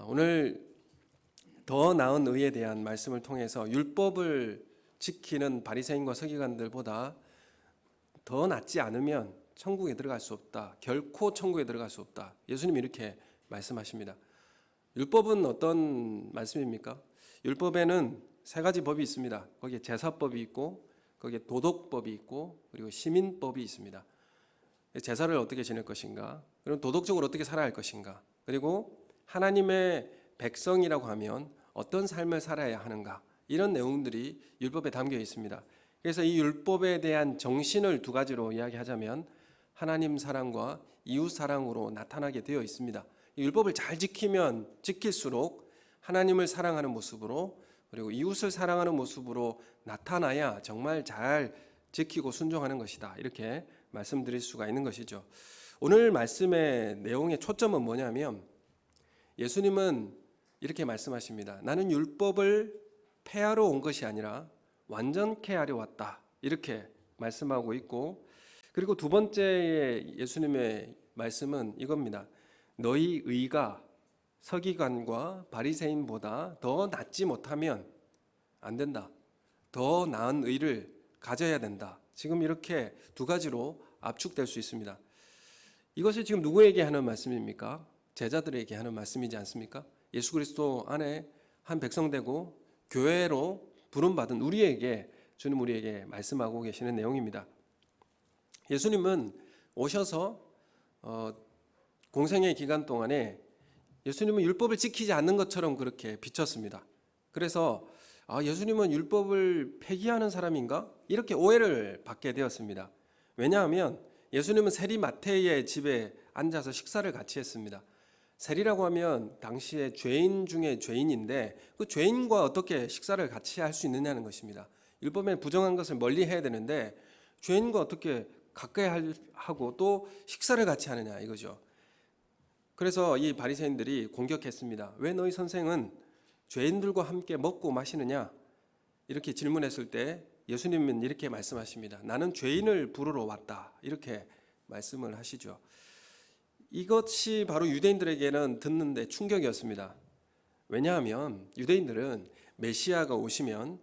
오늘 더 나은 의에 대한 말씀을 통해서 율법을 지키는 바리새인과 서기관들보다 더 낫지 않으면 천국에 들어갈 수 없다. 결코 천국에 들어갈 수 없다. 예수님이 이렇게 말씀하십니다. 율법은 어떤 말씀입니까? 율법에는 세 가지 법이 있습니다. 거기에 제사법이 있고, 거기에 도덕법이 있고, 그리고 시민법이 있습니다. 제사를 어떻게 지낼 것인가, 그리고 도덕적으로 어떻게 살아야 할 것인가, 그리고 하나님의 백성이라고 하면 어떤 삶을 살아야 하는가, 이런 내용들이 율법에 담겨 있습니다. 그래서 이 율법에 대한 정신을 두 가지로 이야기하자면 하나님 사랑과 이웃 사랑으로 나타나게 되어 있습니다. 율법을 잘 지키면 지킬수록 하나님을 사랑하는 모습으로, 그리고 이웃을 사랑하는 모습으로 나타나야 정말 잘 지키고 순종하는 것이다, 이렇게 말씀드릴 수가 있는 것이죠. 오늘 말씀의 내용의 초점은 뭐냐면 예수님은 이렇게 말씀하십니다. 나는 율법을 폐하러 온 것이 아니라 완전케 하려 왔다, 이렇게 말씀하고 있고, 그리고 두 번째 예수님의 말씀은 이겁니다. 너희 의가 서기관과 바리새인보다 더 낫지 못하면 안 된다. 더 나은 의를 가져야 된다. 지금 이렇게 두 가지로 압축될 수 있습니다. 이것이 지금 누구에게 하는 말씀입니까? 제자들에게 하는 말씀이지 않습니까? 예수 그리스도 안에 한 백성 되고 교회로 부름받은 우리에게, 주님 우리에게 말씀하고 계시는 내용입니다. 예수님은 오셔서 공생의 기간 동안에 예수님은 율법을 지키지 않는 것처럼 그렇게 비쳤습니다. 그래서 예수님은 율법을 폐기하는 사람인가? 이렇게 오해를 받게 되었습니다. 왜냐하면 예수님은 세리 마태의 집에 앉아서 식사를 같이 했습니다. 세리라고 하면 당시에 죄인 중에 죄인인데 그 죄인과 어떻게 식사를 같이 할 수 있느냐는 것입니다. 율법에 부정한 것을 멀리 해야 되는데 죄인과 어떻게 가까이 하고 또 식사를 같이 하느냐, 이거죠. 그래서 이 바리새인들이 공격했습니다. 왜 너희 선생은 죄인들과 함께 먹고 마시느냐, 이렇게 질문했을 때 예수님은 이렇게 말씀하십니다. 나는 죄인을 부르러 왔다, 이렇게 말씀을 하시죠. 이것이 바로 유대인들에게는 듣는데 충격이었습니다. 왜냐하면 유대인들은 메시아가 오시면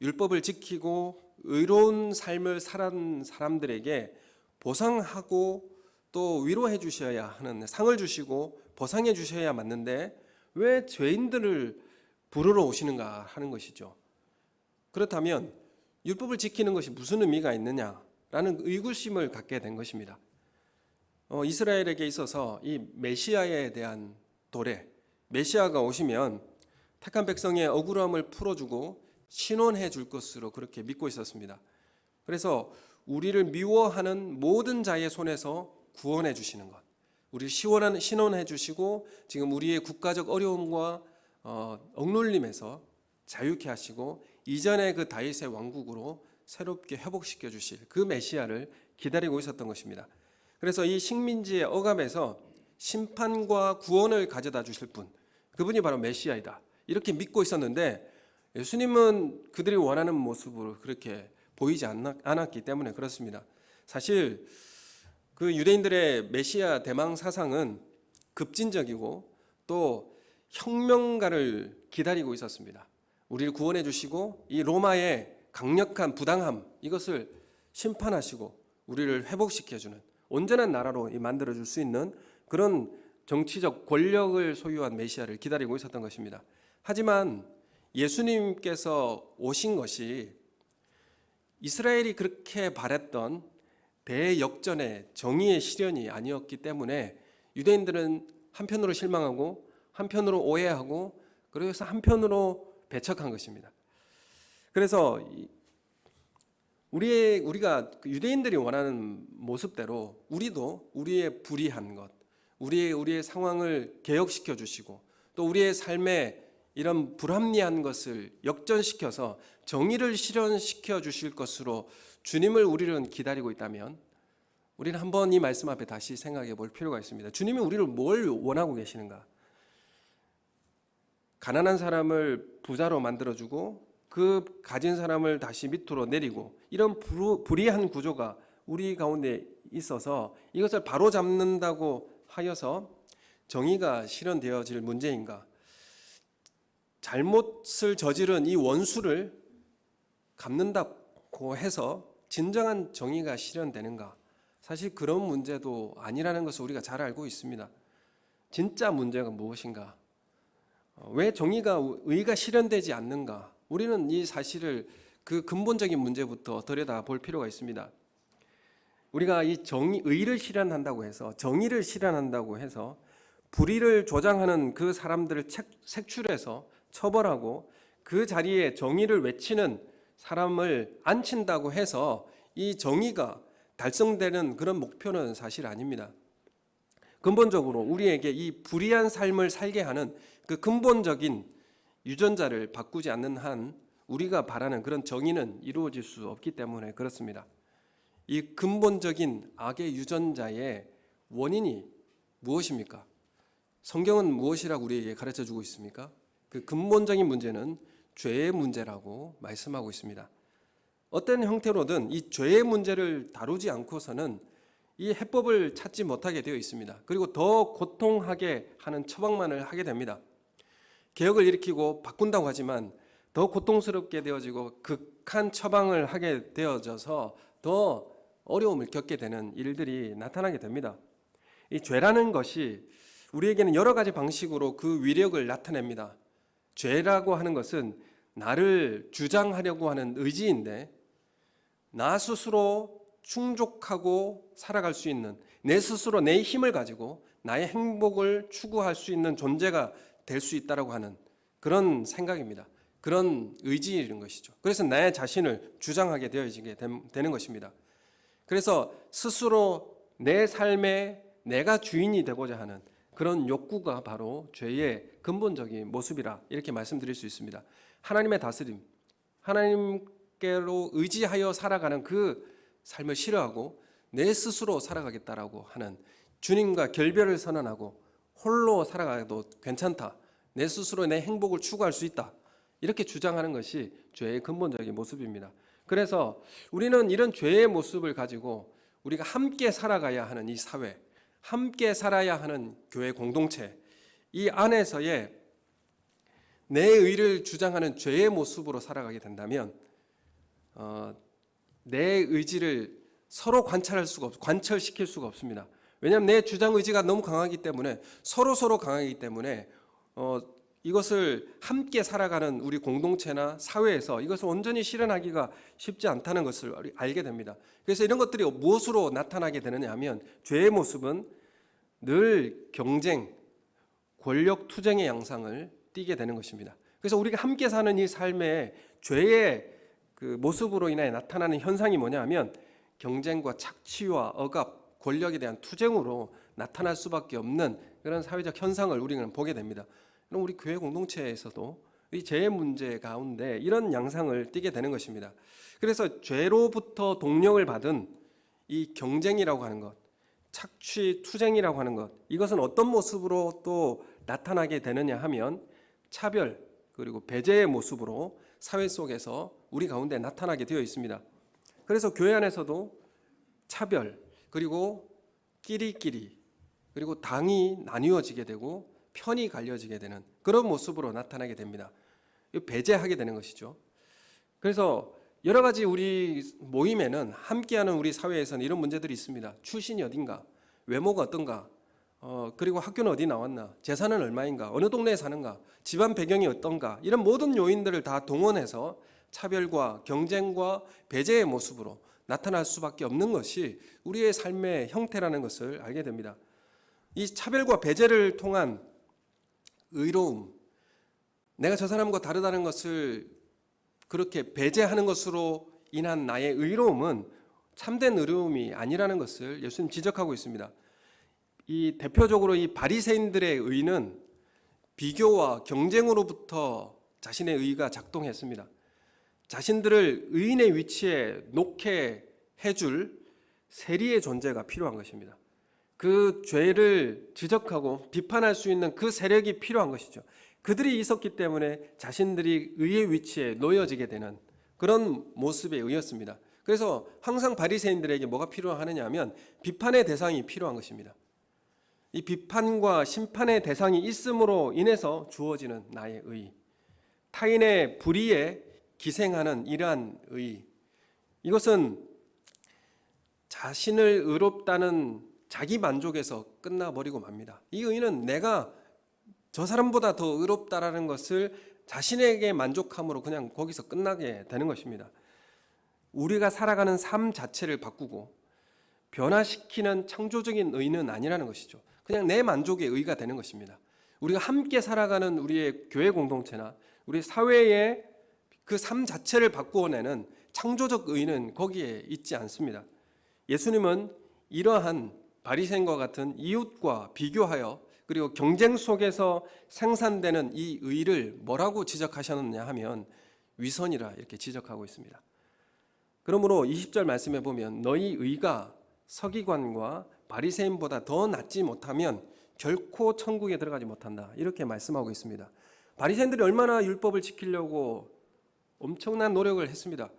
율법을 지키고 의로운 삶을 살은 사람들에게 보상하고 또 위로해 주셔야 하는, 상을 주시고 보상해 주셔야 맞는데 왜 죄인들을 부르러 오시는가 하는 것이죠. 그렇다면 율법을 지키는 것이 무슨 의미가 있느냐라는 의구심을 갖게 된 것입니다. 이스라엘에게 있어서 이 메시아에 대한 도래, 메시아가 오시면 택한 백성의 억울함을 풀어주고 신원해 줄 것으로 그렇게 믿고 있었습니다. 그래서 우리를 미워하는 모든 자의 손에서 구원해 주시는 것, 우리 신원해 주시고 지금 우리의 국가적 어려움과 억눌림에서 자유케 하시고 이전의 그 다윗의 왕국으로 새롭게 회복시켜 주실 그 메시아를 기다리고 있었던 것입니다. 그래서 이 식민지의 억압에서 심판과 구원을 가져다 주실 분, 그분이 바로 메시아이다, 이렇게 믿고 있었는데 예수님은 그들이 원하는 모습으로 그렇게 보이지 않았기 때문에 그렇습니다. 사실 그 유대인들의 메시아 대망 사상은 급진적이고 또 혁명가를 기다리고 있었습니다. 우리를 구원해 주시고 이 로마의 강력한 부당함, 이것을 심판하시고 우리를 회복시켜주는 온전한 나라로 만들어줄 수 있는 그런 정치적 권력을 소유한 메시아를 기다리고 있었던 것입니다. 하지만 예수님께서 오신 것이 이스라엘이 그렇게 바랬던 대역전의 정의의 실현이 아니었기 때문에 유대인들은 한편으로 실망하고 한편으로 오해하고 그래서 한편으로 배척한 것입니다. 그래서 우리가 유대인들이 원하는 모습대로 우리도 우리의 불의한 것, 우리의 상황을 개혁시켜 주시고 또 우리의 삶에 이런 불합리한 것을 역전시켜서 정의를 실현시켜 주실 것으로 주님을 우리는 기다리고 있다면 우리는 한번 이 말씀 앞에 다시 생각해 볼 필요가 있습니다. 주님이 우리를 뭘 원하고 계시는가? 가난한 사람을 부자로 만들어주고 그 가진 사람을 다시 밑으로 내리고 이런 불의한 구조가 우리 가운데 있어서 이것을 바로잡는다고 하여서 정의가 실현되어질 문제인가? 잘못을 저지른 이 원수를 갚는다고 해서 진정한 정의가 실현되는가? 사실 그런 문제도 아니라는 것을 우리가 잘 알고 있습니다. 진짜 문제가 무엇인가? 왜 의가 실현되지 않는가? 우리는 이 사실을 그 근본적인 문제부터 들여다볼 필요가 있습니다. 우리가 이 의를 실현한다고 해서, 정의를 실현한다고 해서 불의를 조장하는 그 사람들을 색출해서 처벌하고 그 자리에 정의를 외치는 사람을 앉힌다고 해서 이 정의가 달성되는 그런 목표는 사실 아닙니다. 근본적으로 우리에게 이 불의한 삶을 살게 하는 그 근본적인 유전자를 바꾸지 않는 한 우리가 바라는 그런 정의는 이루어질 수 없기 때문에 그렇습니다. 이 근본적인 악의 유전자의 원인이 무엇입니까? 성경은 무엇이라고 우리에게 가르쳐주고 있습니까? 그 근본적인 문제는 죄의 문제라고 말씀하고 있습니다. 어떤 형태로든 이 죄의 문제를 다루지 않고서는 이 해법을 찾지 못하게 되어 있습니다. 그리고 더 고통하게 하는 처방만을 하게 됩니다. 개혁을 일으키고 바꾼다고 하지만 더 고통스럽게 되어지고 극한 처방을 하게 되어져서 더 어려움을 겪게 되는 일들이 나타나게 됩니다. 이 죄라는 것이 우리에게는 여러 가지 방식으로 그 위력을 나타냅니다. 죄라고 하는 것은 나를 주장하려고 하는 의지인데 나 스스로 충족하고 살아갈 수 있는, 내 스스로 내 힘을 가지고 나의 행복을 추구할 수 있는 존재가 될 수 있다고 하는 그런 생각입니다. 그런 의지인 것이죠. 그래서 나의 자신을 주장하게 되어지게 되는 것입니다. 그래서 스스로 내 삶에 내가 주인이 되고자 하는 그런 욕구가 바로 죄의 근본적인 모습이라 이렇게 말씀드릴 수 있습니다. 하나님의 다스림, 하나님께로 의지하여 살아가는 그 삶을 싫어하고 내 스스로 살아가겠다라고 하는, 주님과 결별을 선언하고 홀로 살아가도 괜찮다, 내 스스로 내 행복을 추구할 수 있다, 이렇게 주장하는 것이 죄의 근본적인 모습입니다. 그래서 우리는 이런 죄의 모습을 가지고 우리가 함께 살아가야 하는 이 사회, 함께 살아야 하는 교회 공동체, 이 안에서의 내 의를 주장하는 죄의 모습으로 살아가게 된다면 내 의지를 서로 관철시킬 수가 없습니다. 왜냐하면 내 주장 의지가 너무 강하기 때문에, 서로 강하기 때문에 이것을 함께 살아가는 우리 공동체나 사회에서 이것을 온전히 실현하기가 쉽지 않다는 것을 알게 됩니다. 그래서 이런 것들이 무엇으로 나타나게 되느냐 하면, 죄의 모습은 늘 경쟁, 권력 투쟁의 양상을 띠게 되는 것입니다. 그래서 우리가 함께 사는 이 삶의 죄의 그 모습으로 인해 나타나는 현상이 뭐냐 하면, 경쟁과 착취와 억압, 권력에 대한 투쟁으로 나타날 수밖에 없는 그런 사회적 현상을 우리는 보게 됩니다. 그럼 우리 교회 공동체에서도 이 죄의 문제 가운데 이런 양상을 띠게 되는 것입니다. 그래서 죄로부터 동력을 받은 이 경쟁이라고 하는 것, 착취, 투쟁이라고 하는 것, 이것은 어떤 모습으로 또 나타나게 되느냐 하면 차별 그리고 배제의 모습으로 사회 속에서 우리 가운데 나타나게 되어 있습니다. 그래서 교회 안에서도 차별, 그리고 끼리끼리, 그리고 당이 나뉘어지게 되고 편이 갈려지게 되는 그런 모습으로 나타나게 됩니다. 배제하게 되는 것이죠. 그래서 여러 가지 우리 모임에는, 함께하는 우리 사회에서는 이런 문제들이 있습니다. 출신이 어딘가, 외모가 어떤가, 그리고 학교는 어디 나왔나, 재산은 얼마인가, 어느 동네에 사는가, 집안 배경이 어떤가, 이런 모든 요인들을 다 동원해서 차별과 경쟁과 배제의 모습으로 나타날 수밖에 없는 것이 우리의 삶의 형태라는 것을 알게 됩니다. 이 차별과 배제를 통한 의로움, 내가 저 사람과 다르다는 것을 그렇게 배제하는 것으로 인한 나의 의로움은 참된 의로움이 아니라는 것을 예수님 지적하고 있습니다. 이 대표적으로 이 바리새인들의 의는 비교와 경쟁으로부터 자신의 의가 작동했습니다. 자신들을 의인의 위치에 놓게 해줄 세리의 존재가 필요한 것입니다. 그 죄를 지적하고 비판할 수 있는 그 세력이 필요한 것이죠. 그들이 있었기 때문에 자신들이 의의 위치에 놓여지게 되는 그런 모습에 의했습니다. 그래서 항상 바리새인들에게 뭐가 필요하느냐 하면 비판의 대상이 필요한 것입니다. 이 비판과 심판의 대상이 있음으로 인해서 주어지는 나의 의, 타인의 불의에 기생하는 이러한 의, 이것은 자신을 의롭다는 자기 만족에서 끝나버리고 맙니다. 이 의는 내가 저 사람보다 더 의롭다라는 것을 자신에게 만족함으로 그냥 거기서 끝나게 되는 것입니다. 우리가 살아가는 삶 자체를 바꾸고 변화시키는 창조적인 의는 아니라는 것이죠. 그냥 내 만족의 의가 되는 것입니다. 우리가 함께 살아가는 우리의 교회 공동체나 우리 사회의 그 삶 자체를 바꾸어내는 창조적 의는 거기에 있지 않습니다. 예수님은 이러한 바리새인과 같은 이웃과 비교하여 그리고 경쟁 속에서 생산되는 이 의를 뭐라고 지적하셨느냐 하면 위선이라 이렇게 지적하고 있습니다. 그러므로 20절 말씀에 보면 너희 의가 서기관과 바리새인보다 더 낫지 못하면 결코 천국에 들어가지 못한다, 이렇게 말씀하고 있습니다. 바리새인들이 얼마나 율법을 지키려고 엄청난 노력을 했습니다.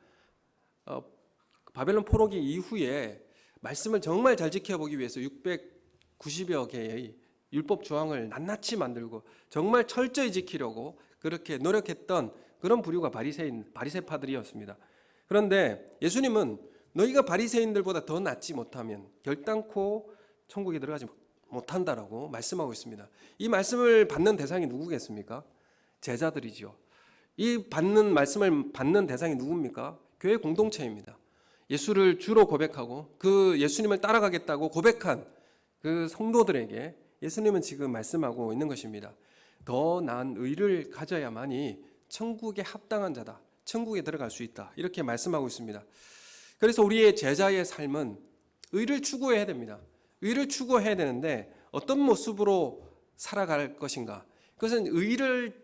바벨론 포로기 이후에 말씀을 정말 잘 지켜보기 위해서 690여 개의 율법 조항을 낱낱이 만들고 정말 철저히 지키려고 그렇게 노력했던 그런 부류가 바리새파들이었습니다. 그런데 예수님은 너희가 바리새인들보다 더 낫지 못하면 결단코 천국에 들어가지 못한다라고 말씀하고 있습니다. 이 말씀을 받는 대상이 누구겠습니까? 제자들이죠. 이 말씀을 받는 대상이 누굽니까? 교회 공동체입니다. 예수를 주로 고백하고 그 예수님을 따라가겠다고 고백한 그 성도들에게 예수님은 지금 말씀하고 있는 것입니다. 더 나은 의를 가져야만이 천국에 합당한 자다, 천국에 들어갈 수 있다, 이렇게 말씀하고 있습니다. 그래서 우리의 제자의 삶은 의를 추구해야 됩니다. 의를 추구해야 되는데 어떤 모습으로 살아갈 것인가? 그것은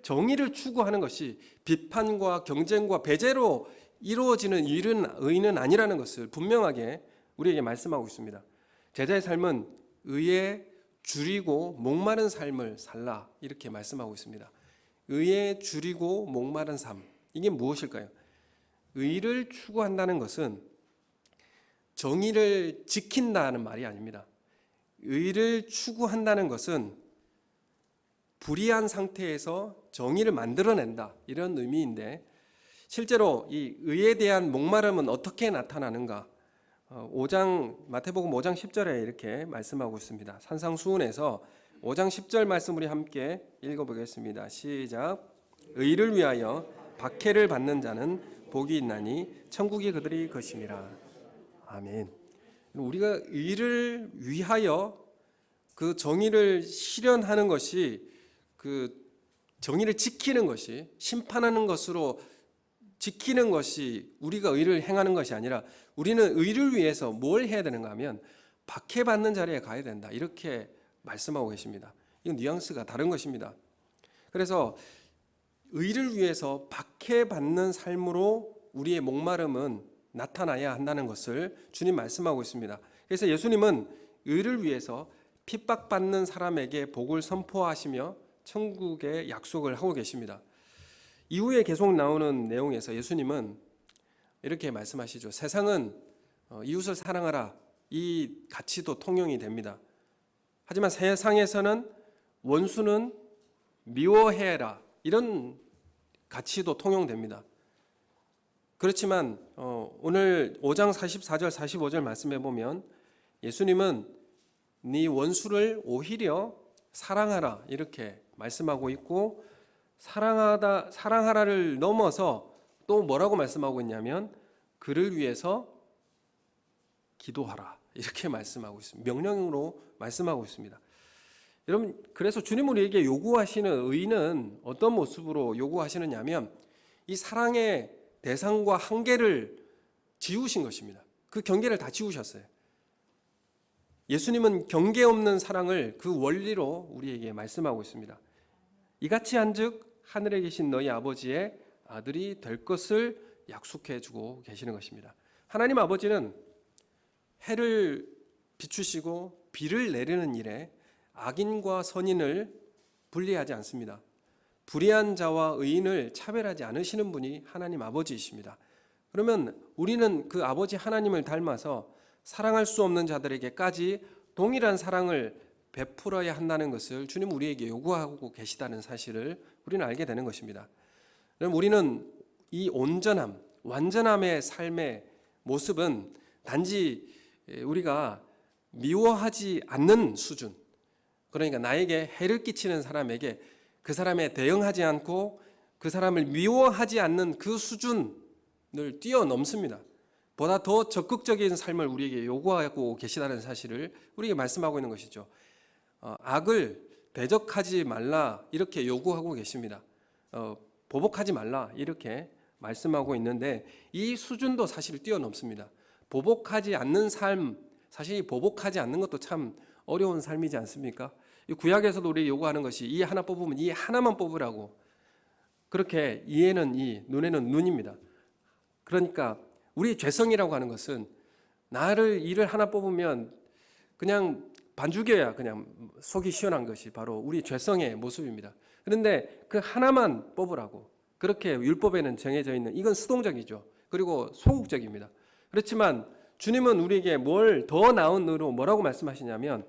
정의를 추구하는 것이 비판과 경쟁과 배제로 이루어지는 의는 아니라는 것을 분명하게 우리에게 말씀하고 있습니다. 제자의 삶은 의에 줄이고 목마른 삶을 살라, 이렇게 말씀하고 있습니다. 의에 줄이고 목마른 삶, 이게 무엇일까요? 의를 추구한다는 것은 정의를 지킨다는 말이 아닙니다. 의를 추구한다는 것은 불의한 상태에서 정의를 만들어낸다, 이런 의미인데 실제로 이 의에 대한 목마름은 어떻게 나타나는가? 마태복음 5장 10절에 이렇게 말씀하고 있습니다. 산상수훈에서 5장 10절 말씀 우리 함께 읽어보겠습니다. 시작. 의를 위하여 박해를 받는 자는 복이 있나니 천국이 그들의 것임이라. 아멘. 우리가 의를 위하여 그 정의를 실현하는 것이, 그 정의를 지키는 것이, 심판하는 것으로 지키는 것이 우리가 의를 행하는 것이 아니라 우리는 의를 위해서 뭘 해야 되는가 하면 박해받는 자리에 가야 된다, 이렇게 말씀하고 계십니다. 이건 뉘앙스가 다른 것입니다. 그래서 의를 위해서 박해받는 삶으로 우리의 목마름은 나타나야 한다는 것을 주님 말씀하고 있습니다. 그래서 예수님은 의를 위해서 핍박받는 사람에게 복을 선포하시며 천국의 약속을 하고 계십니다. 이후에 계속 나오는 내용에서 예수님은 이렇게 말씀하시죠. 세상은 이웃을 사랑하라, 이 가치도 통용이 됩니다. 하지만 세상에서는 원수는 미워해라, 이런 가치도 통용됩니다. 그렇지만 오늘 5장 44절 45절 말씀해 보면 예수님은 네 원수를 오히려 사랑하라, 이렇게 말씀하고 있고, 사랑하라를 넘어서 또 뭐라고 말씀하고 있냐면 그를 위해서 기도하라, 이렇게 말씀하고 있습니다. 명령으로 말씀하고 있습니다. 여러분, 그래서 주님 우리에게 요구하시는 의는 어떤 모습으로 요구하시느냐 하면 이 사랑의 대상과 한계를 지우신 것입니다. 그 경계를 다 지우셨어요. 예수님은 경계 없는 사랑을 그 원리로 우리에게 말씀하고 있습니다. 이같이 한즉 하늘에 계신 너희 아버지의 아들이 될 것을 약속해 주고 계시는 것입니다. 하나님 아버지는 해를 비추시고 비를 내리는 일에 악인과 선인을 분리하지 않습니다. 불의한 자와 의인을 차별하지 않으시는 분이 하나님 아버지이십니다. 그러면 우리는 그 아버지 하나님을 닮아서 사랑할 수 없는 자들에게까지 동일한 사랑을 베풀어야 한다는 것을 주님 우리에게 요구하고 계시다는 사실을 우리는 알게 되는 것입니다. 그럼 우리는 이 온전함, 완전함의 삶의 모습은 단지 우리가 미워하지 않는 수준, 그러니까 나에게 해를 끼치는 사람에게 그 사람에 대응하지 않고 그 사람을 미워하지 않는 그 수준을 뛰어넘습니다. 보다 더 적극적인 삶을 우리에게 요구하고 계시다는 사실을 우리에게 말씀하고 있는 것이죠. 악을 대적하지 말라 이렇게 요구하고 계십니다. 보복하지 말라 이렇게 말씀하고 있는데 이 수준도 사실 뛰어넘습니다. 보복하지 않는 삶, 사실 보복하지 않는 것도 참 어려운 삶이지 않습니까? 이 구약에서도 우리 요구하는 것이 이 하나 뽑으면 이 하나만 뽑으라고, 그렇게 이에는 이, 눈에는 눈입니다. 그러니까 우리 죄성이라고 하는 것은 나를 일을 하나 뽑으면 그냥 반죽여야 그냥 속이 시원한 것이 바로 우리 죄성의 모습입니다. 그런데 그 하나만 뽑으라고 그렇게 율법에는 정해져 있는, 이건 수동적이죠. 그리고 소극적입니다. 그렇지만 주님은 우리에게 뭘 더 나은 의로 뭐라고 말씀하시냐면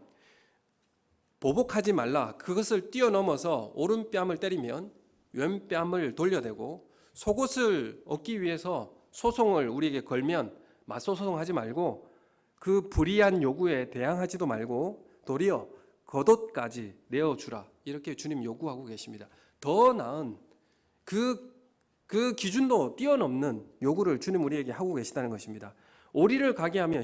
보복하지 말라, 그것을 뛰어넘어서 오른뺨을 때리면 왼뺨을 돌려대고 속옷을 얻기 위해서 소송을 우리에게 걸면 맞소소송하지 말고 그 불의한 요구에 대항하지도 말고 도리어 겉옷까지 내어주라 이렇게 주님 요구하고 계십니다. 더 나은 그 기준도 뛰어넘는 요구를 주님 우리에게 하고 계시다는 것입니다. 오리를 가게 하면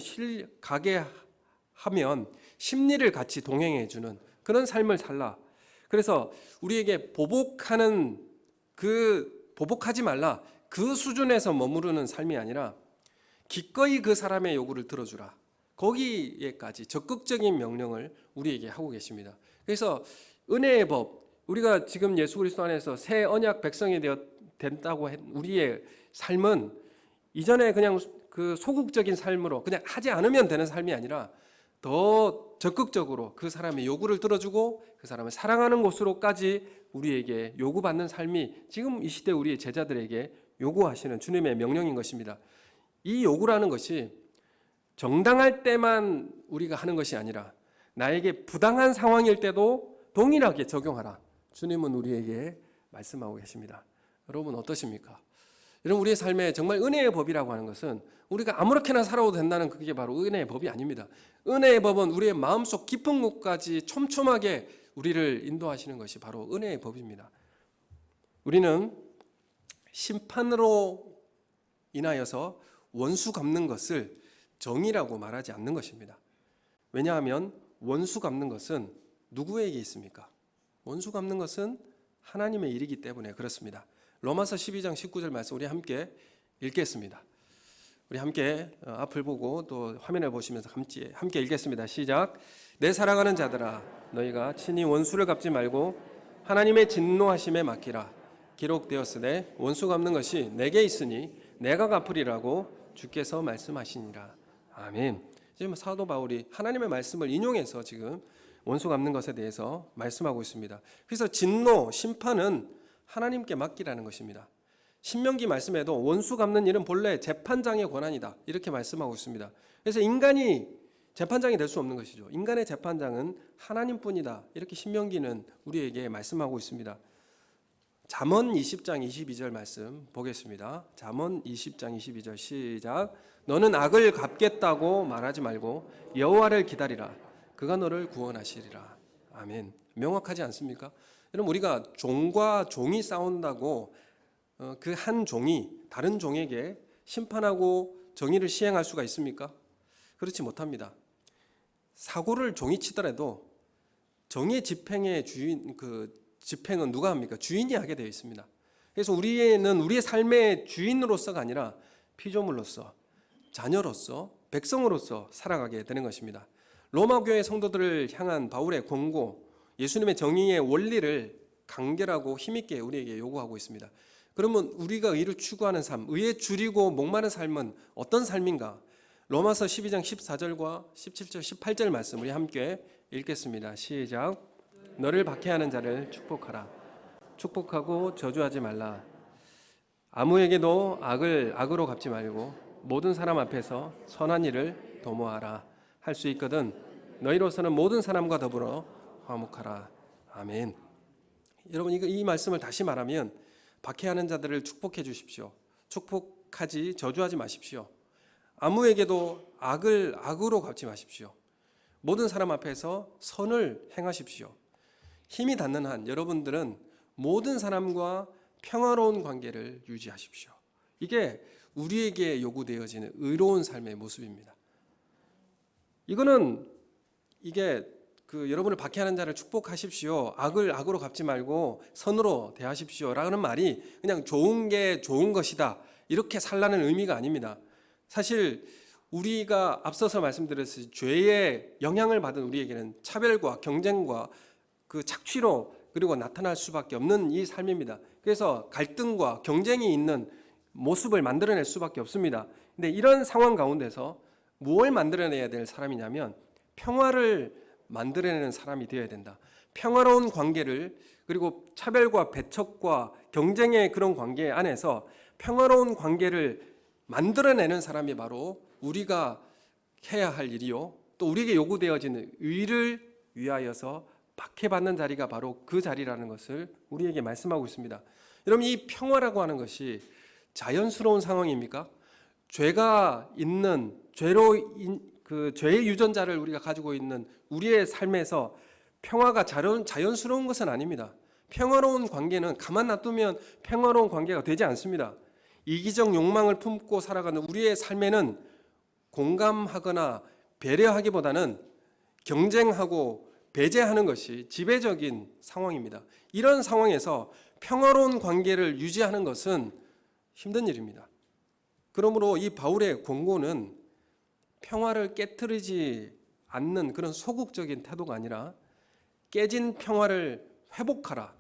심리를 같이 동행해 주는 그런 삶을 살라. 그래서 우리에게 보복하지 말라 그 수준에서 머무르는 삶이 아니라 기꺼이 그 사람의 요구를 들어주라, 거기에까지 적극적인 명령을 우리에게 하고 계십니다. 그래서 은혜의 법, 우리가 지금 예수 그리스도 안에서 새 언약 백성이 된다고 우리의 삶은 이전에 그냥 그 소극적인 삶으로 그냥 하지 않으면 되는 삶이 아니라 더 적극적으로 그 사람의 요구를 들어주고 그 사람을 사랑하는 곳으로까지 우리에게 요구받는 삶이 지금 이 시대 우리의 제자들에게 요구하시는 주님의 명령인 것입니다. 이 요구라는 것이 정당할 때만 우리가 하는 것이 아니라 나에게 부당한 상황일 때도 동일하게 적용하라, 주님은 우리에게 말씀하고 계십니다. 여러분 어떠십니까? 여러분 우리의 삶에 정말 은혜의 법이라고 하는 것은 우리가 아무렇게나 살아도 된다는 그게 바로 은혜의 법이 아닙니다. 은혜의 법은 우리의 마음속 깊은 곳까지 촘촘하게 우리를 인도하시는 것이 바로 은혜의 법입니다. 우리는 심판으로 인하여서 원수 갚는 것을 정의라고 말하지 않는 것입니다. 왜냐하면 원수 갚는 것은 누구에게 있습니까? 원수 갚는 것은 하나님의 일이기 때문에 그렇습니다. 로마서 12장 19절 말씀 우리 함께 읽겠습니다. 우리 함께 앞을 보고 또 화면을 보시면서 함께 읽겠습니다. 시작. 내 사랑하는 자들아, 너희가 친히 원수를 갚지 말고 하나님의 진노하심에 맡기라. 기록되었으되 원수 갚는 것이 내게 있으니 내가 갚으리라고 주께서 말씀하시니라. 아멘. 지금 사도 바울이 하나님의 말씀을 인용해서 지금 원수 갚는 것에 대해서 말씀하고 있습니다. 그래서 진노, 심판은 하나님께 맡기라는 것입니다. 신명기 말씀에도 원수 갚는 일은 본래 재판장의 권한이다 이렇게 말씀하고 있습니다. 그래서 인간이 재판장이 될 수 없는 것이죠. 인간의 재판장은 하나님뿐이다 이렇게 신명기는 우리에게 말씀하고 있습니다. 잠언 20장 22절 말씀 보겠습니다. 잠언 20장 22절 시작. 너는 악을 갚겠다고 말하지 말고 여호와를 기다리라. 그가 너를 구원하시리라. 아멘. 명확하지 않습니까? 여러분 우리가 종과 종이 싸운다고 그 한 종이 다른 종에게 심판하고 정의를 시행할 수가 있습니까? 그렇지 못합니다. 사고를 종이 치더라도 정의 집행의 집행은 누가 합니까? 주인이 하게 되어 있습니다. 그래서 우리는 우리의 삶의 주인으로서가 아니라 피조물로서, 자녀로서, 백성으로서 살아가게 되는 것입니다. 로마 교회 성도들을 향한 바울의 권고, 예수님의 정의의 원리를 간결하고 힘있게 우리에게 요구하고 있습니다. 그러면 우리가 의를 추구하는 삶, 의에 줄이고 목마른 삶은 어떤 삶인가? 로마서 12장 14절과 17절, 18절 말씀 우리 함께 읽겠습니다. 시작. 너를 박해하는 자를 축복하라. 축복하고 저주하지 말라. 아무에게도 악을 악으로 갚지 말고 모든 사람 앞에서 선한 일을 도모하라. 할 수 있거든 너희로서는 모든 사람과 더불어 화목하라. 아멘. 여러분 이 말씀을 다시 말하면 박해하는 자들을 축복해 주십시오. 축복하지 저주하지 마십시오. 아무에게도 악을 악으로 갚지 마십시오. 모든 사람 앞에서 선을 행하십시오. 힘이 닿는 한 여러분들은 모든 사람과 평화로운 관계를 유지하십시오. 이게 우리에게 요구되어지는 의로운 삶의 모습입니다. 이게 여러분을 박해하는 자를 축복하십시오. 악을 악으로 갚지 말고 선으로 대하십시오. 라는 말이 그냥 좋은 게 좋은 것이다, 이렇게 살라는 의미가 아닙니다. 사실 우리가 앞서서 말씀드렸듯이 죄의 영향을 받은 우리에게는 차별과 경쟁과 그 착취로 그리고 나타날 수밖에 없는 이 삶입니다. 그래서 갈등과 경쟁이 있는 모습을 만들어낼 수밖에 없습니다. 근데 이런 상황 가운데서 무엇을 만들어내야 될 사람이냐면 평화를 만들어내는 사람이 되어야 된다. 평화로운 관계를, 그리고 차별과 배척과 경쟁의 그런 관계 안에서 평화로운 관계를 만들어내는 사람이 바로 우리가 해야 할 일이요, 또 우리에게 요구되어지는 의를 위하여서 박해받는 자리가 바로 그 자리라는 것을 우리에게 말씀하고 있습니다. 여러분, 이 평화라고 하는 것이 자연스러운 상황입니까? 죄가 있는 죄의 유전자를 우리가 가지고 있는 우리의 삶에서 평화가 자연스러운 것은 아닙니다. 평화로운 관계는 가만 놔두면 평화로운 관계가 되지 않습니다. 이기적 욕망을 품고 살아가는 우리의 삶에는 공감하거나 배려하기보다는 경쟁하고 배제하는 것이 지배적인 상황입니다. 이런 상황에서 평화로운 관계를 유지하는 것은 힘든 일입니다. 그러므로 이 바울의 권고는 평화를 깨트리지 않는 그런 소극적인 태도가 아니라 깨진 평화를 회복하라,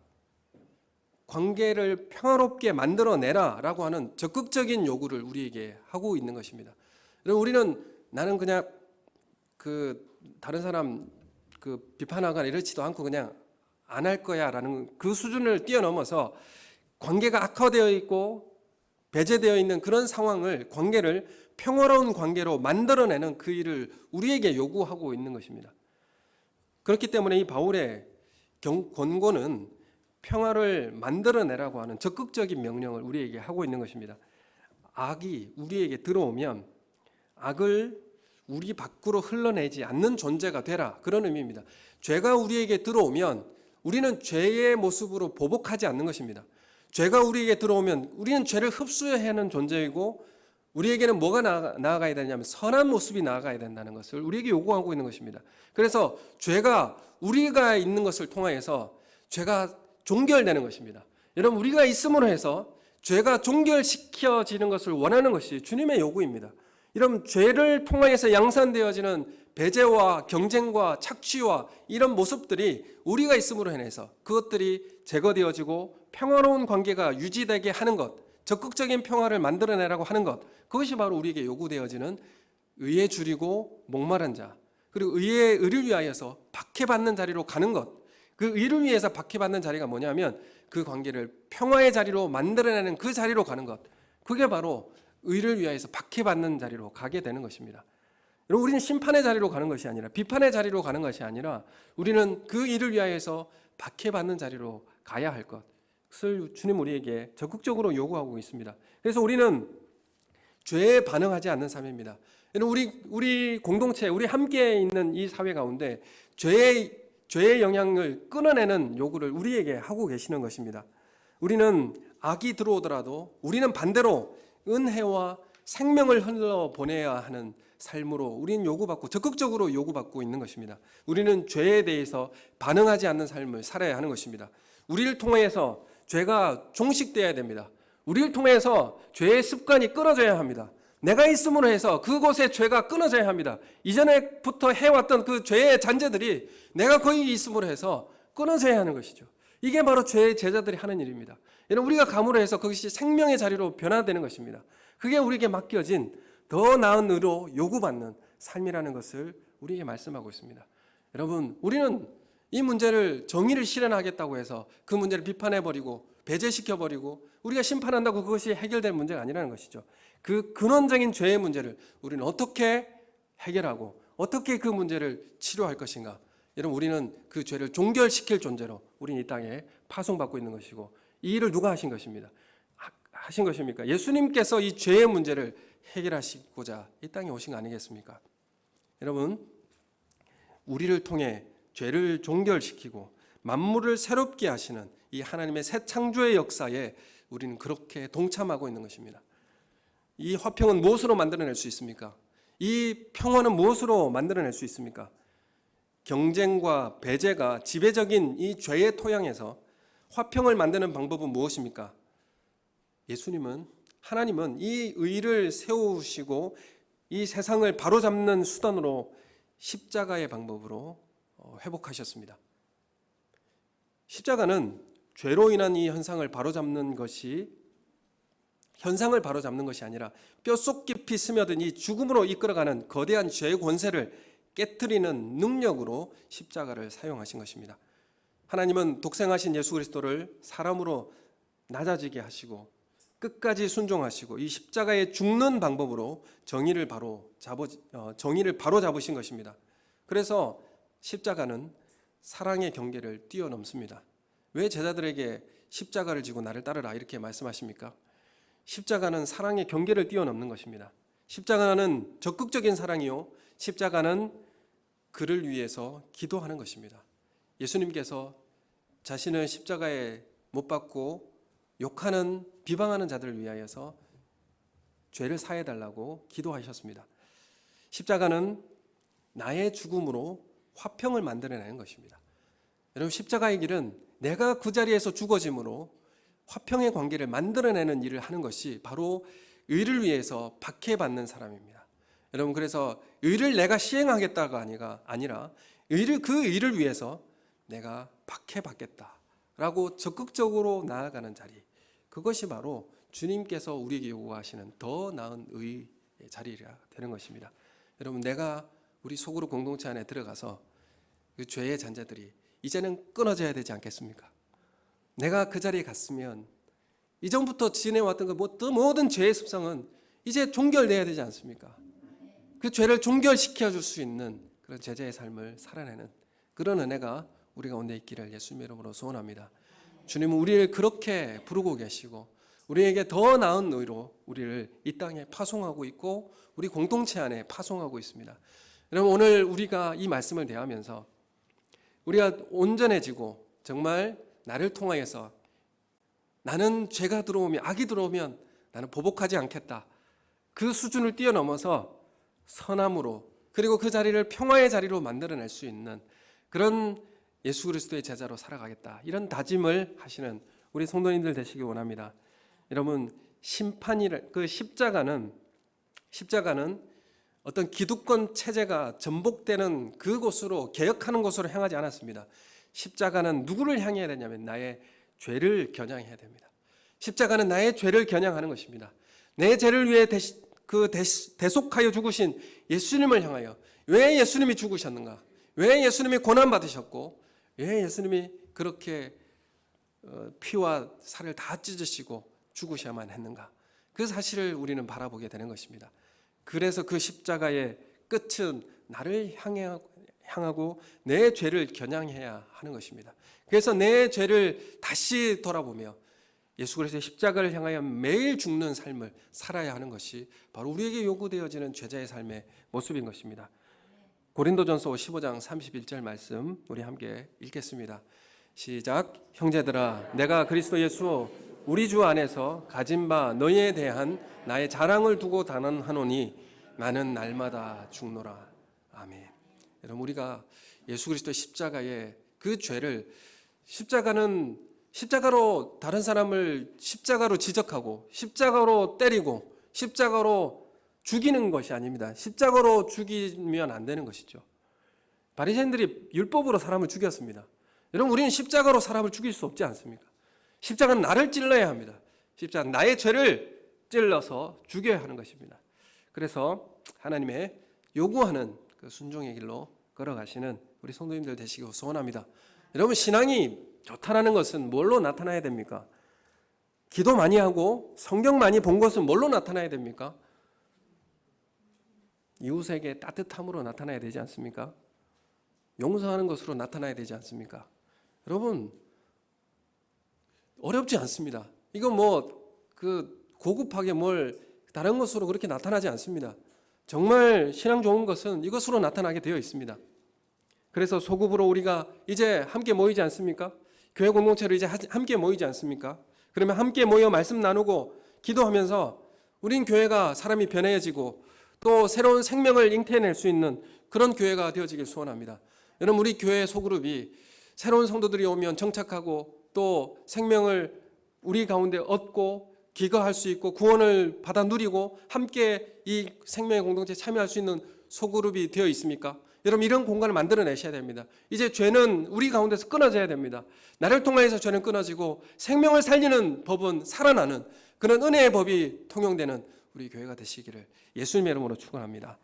관계를 평화롭게 만들어내라 라고 하는 적극적인 요구를 우리에게 하고 있는 것입니다. 우리는 나는 그냥 다른 사람 비판하거나 이렇지도 않고 그냥 안 할 거야 라는 그 수준을 뛰어넘어서 관계가 악화되어 있고 배제되어 있는 그런 상황을, 관계를 평화로운 관계로 만들어내는 그 일을 우리에게 요구하고 있는 것입니다. 그렇기 때문에 이 바울의 권고는 평화를 만들어내라고 하는 적극적인 명령을 우리에게 하고 있는 것입니다. 악이 우리에게 들어오면 악을 우리 밖으로 흘러내지 않는 존재가 되라, 그런 의미입니다. 죄가 우리에게 들어오면 우리는 죄의 모습으로 보복하지 않는 것입니다. 죄가 우리에게 들어오면 우리는 죄를 흡수해야 하는 존재이고 우리에게는 뭐가 나아가야 되냐면 선한 모습이 나아가야 된다는 것을 우리에게 요구하고 있는 것입니다. 그래서 죄가 우리가 있는 것을 통하여서 죄가 종결되는 것입니다. 여러분, 우리가 있음으로 해서 죄가 종결시켜지는 것을 원하는 것이 주님의 요구입니다. 이런 죄를 통하여서 양산되어지는 배제와 경쟁과 착취와 이런 모습들이 우리가 있음으로 인해서 그것들이 제거되어지고 평화로운 관계가 유지되게 하는 것, 적극적인 평화를 만들어내라고 하는 것, 그것이 바로 우리에게 요구되어지는 의에 줄이고 목마른 자, 그리고 의를 위하여서 박해받는 자리로 가는 것, 그 의를 위해서 박해받는 자리가 뭐냐면 그 관계를 평화의 자리로 만들어내는 그 자리로 가는 것, 그게 바로 의를 위하여서 박해받는 자리로 가게 되는 것입니다. 여러분, 우리는 심판의 자리로 가는 것이 아니라, 비판의 자리로 가는 것이 아니라 우리는 그 일을 위하여서 박해받는 자리로 가야 할 것을 주님 우리에게 적극적으로 요구하고 있습니다. 그래서 우리는 죄에 반응하지 않는 삶입니다. 우리 공동체, 우리 함께 있는 이 사회 가운데 죄의 영향을 끊어내는 요구를 우리에게 하고 계시는 것입니다. 우리는 악이 들어오더라도 우리는 반대로 은혜와 생명을 흘러보내야 하는 삶으로 우리는 요구받고, 적극적으로 요구받고 있는 것입니다. 우리는 죄에 대해서 반응하지 않는 삶을 살아야 하는 것입니다. 우리를 통해서 죄가 종식되어야 됩니다. 우리를 통해서 죄의 습관이 끊어져야 합니다. 내가 있음으로 해서 그곳에 죄가 끊어져야 합니다. 이전에부터 해왔던 그 죄의 잔재들이 내가 거기 있음으로 해서 끊어져야 하는 것이죠. 이게 바로 죄의 제자들이 하는 일입니다. 여러분, 우리가 감으로 해서 그것이 생명의 자리로 변화되는 것입니다. 그게 우리에게 맡겨진 더 나은 의로 요구받는 삶이라는 것을 우리에게 말씀하고 있습니다. 여러분, 우리는 이 문제를, 정의를 실현하겠다고 해서 그 문제를 비판해버리고 배제시켜버리고 우리가 심판한다고 그것이 해결될 문제가 아니라는 것이죠. 그 근원적인 죄의 문제를 우리는 어떻게 해결하고 어떻게 그 문제를 치료할 것인가. 여러분, 우리는 그 죄를 종결시킬 존재로 우리는 이 땅에 파송받고 있는 것이고, 이 일을 누가 하신 것입니다? 하신 것입니까? 예수님께서 이 죄의 문제를 해결하시고자 이 땅에 오신 거 아니겠습니까? 여러분, 우리를 통해 죄를 종결시키고 만물을 새롭게 하시는 이 하나님의 새 창조의 역사에 우리는 그렇게 동참하고 있는 것입니다. 이 화평은 무엇으로 만들어낼 수 있습니까? 이 평화는 무엇으로 만들어낼 수 있습니까? 경쟁과 배제가 지배적인 이 죄의 토양에서 화평을 만드는 방법은 무엇입니까? 하나님은 이 의를 세우시고 이 세상을 바로잡는 수단으로 십자가의 방법으로 회복하셨습니다. 십자가는 죄로 인한 이 현상을 바로잡는 것이 아니라 뼛속 깊이 스며든 이 죽음으로 이끌어가는 거대한 죄의 권세를 깨트리는 능력으로 십자가를 사용하신 것입니다. 하나님은 독생하신 예수 그리스도를 사람으로 낮아지게 하시고 끝까지 순종하시고 이 십자가의 죽는 방법으로 정의를 바로 잡으신 것입니다. 그래서 십자가는 사랑의 경계를 뛰어넘습니다. 왜 제자들에게 십자가를 지고 나를 따르라 이렇게 말씀하십니까? 십자가는 사랑의 경계를 뛰어넘는 것입니다. 십자가는 적극적인 사랑이요, 십자가는 그를 위해서 기도하는 것입니다. 예수님께서 자신을 십자가에 못 박고 욕하는, 비방하는 자들을 위하여서 죄를 사해달라고 기도하셨습니다. 십자가는 나의 죽음으로 화평을 만들어내는 것입니다. 여러분, 십자가의 길은 내가 그 자리에서 죽어짐으로 화평의 관계를 만들어내는 일을 하는 것이 바로 의를 위해서 박해받는 사람입니다. 여러분, 그래서 의를 내가 시행하겠다가 아니라 그 의를 위해서 내가 박해받겠다라고 적극적으로 나아가는 자리, 그것이 바로 주님께서 우리에게 요구하시는 더 나은 의의 자리가 되는 것입니다. 여러분, 내가 우리 소그룹 공동체 안에 들어가서 그 죄의 잔재들이 이제는 끊어져야 되지 않겠습니까? 내가 그 자리에 갔으면 이전부터 지내왔던 그 모든 죄의 습성은 이제 종결돼야 되지 않습니까? 그 죄를 종결시켜 줄 수 있는 그런 제자의 삶을 살아내는 그런 은혜가 우리 가운데 있기를 예수님의 이름으로 소원합니다. 주님은 우리를 그렇게 부르고 계시고 우리에게 더 나은 의로 우리를 이 땅에 파송하고 있고 우리 공동체 안에 파송하고 있습니다. 여러분, 오늘 우리가 이 말씀을 대하면서 우리가 온전해지고 정말 나를 통하여서 나는 죄가 들어오면, 악이 들어오면 나는 보복하지 않겠다, 그 수준을 뛰어넘어서 선함으로, 그리고 그 자리를 평화의 자리로 만들어낼 수 있는 그런 예수 그리스도의 제자로 살아가겠다, 이런 다짐을 하시는 우리 성도님들 되시기 원합니다. 여러분, 그 십자가는 어떤 기득권 체제가 전복되는 그곳으로, 개혁하는 곳으로 향하지 않았습니다. 십자가는 누구를 향해야 되냐면 나의 죄를 겨냥해야 됩니다. 십자가는 나의 죄를 겨냥하는 것입니다. 내 죄를 위해 대속하여 죽으신 예수님을 향하여, 왜 예수님이 죽으셨는가? 왜 예수님이 고난받으셨고 왜 예수님이 그렇게 피와 살을 다 찢으시고 죽으셔야만 했는가? 그 사실을 우리는 바라보게 되는 것입니다. 그래서 그 십자가의 끝은 나를 향하고 내 죄를 겨냥해야 하는 것입니다. 그래서 내 죄를 다시 돌아보며 예수 그리스도의 십자가를 향하여 매일 죽는 삶을 살아야 하는 것이 바로 우리에게 요구되어지는 제자의 삶의 모습인 것입니다. 고린도전서 15장 31절 말씀 우리 함께 읽겠습니다. 시작. 형제들아, 내가 그리스도 예수 우리 주 안에서 가진 바 너희에 대한 나의 자랑을 두고 단언하노니 나는 날마다 죽노라. 아멘. 여러분, 우리가 예수 그리스도의 십자가의 그 죄를, 십자가로 다른 사람을 십자가로 지적하고 십자가로 때리고 십자가로 죽이는 것이 아닙니다. 십자가로 죽이면 안 되는 것이죠. 바리새인들이 율법으로 사람을 죽였습니다. 여러분, 우리는 십자가로 사람을 죽일 수 없지 않습니까? 십자가는 나를 찔러야 합니다. 십자가는 나의 죄를 찔러서 죽여야 하는 것입니다. 그래서 하나님의 요구하는 그 순종의 길로 걸어가시는 우리 성도님들 되시기 소원합니다. 여러분, 신앙이 좋다라는 것은 뭘로 나타나야 됩니까? 기도 많이 하고 성경 많이 본 것은 뭘로 나타나야 됩니까? 이웃에게 따뜻함으로 나타나야 되지 않습니까? 용서하는 것으로 나타나야 되지 않습니까? 여러분, 어렵지 않습니다. 이거 뭐 고급하게 뭘 다른 것으로 그렇게 나타나지 않습니다. 정말 신앙 좋은 것은 이것으로 나타나게 되어 있습니다. 그래서 소급으로 우리가 이제 함께 모이지 않습니까? 교회 공동체로 이제 함께 모이지 않습니까? 그러면 함께 모여 말씀 나누고 기도하면서 우린 교회가 사람이 변해지고 또 새로운 생명을 잉태해낼 수 있는 그런 교회가 되어지길 소원합니다. 여러분, 우리 교회 소그룹이 새로운 성도들이 오면 정착하고 또 생명을 우리 가운데 얻고 기거할 수 있고 구원을 받아 누리고 함께 이 생명의 공동체에 참여할 수 있는 소그룹이 되어 있습니까? 여러분, 이런 공간을 만들어내셔야 됩니다. 이제 죄는 우리 가운데서 끊어져야 됩니다. 나를 통하여서 죄는 끊어지고 생명을 살리는 법은 살아나는 그런 은혜의 법이 통용되는 우리 교회가 되시기를 예수님의 이름으로 축원합니다.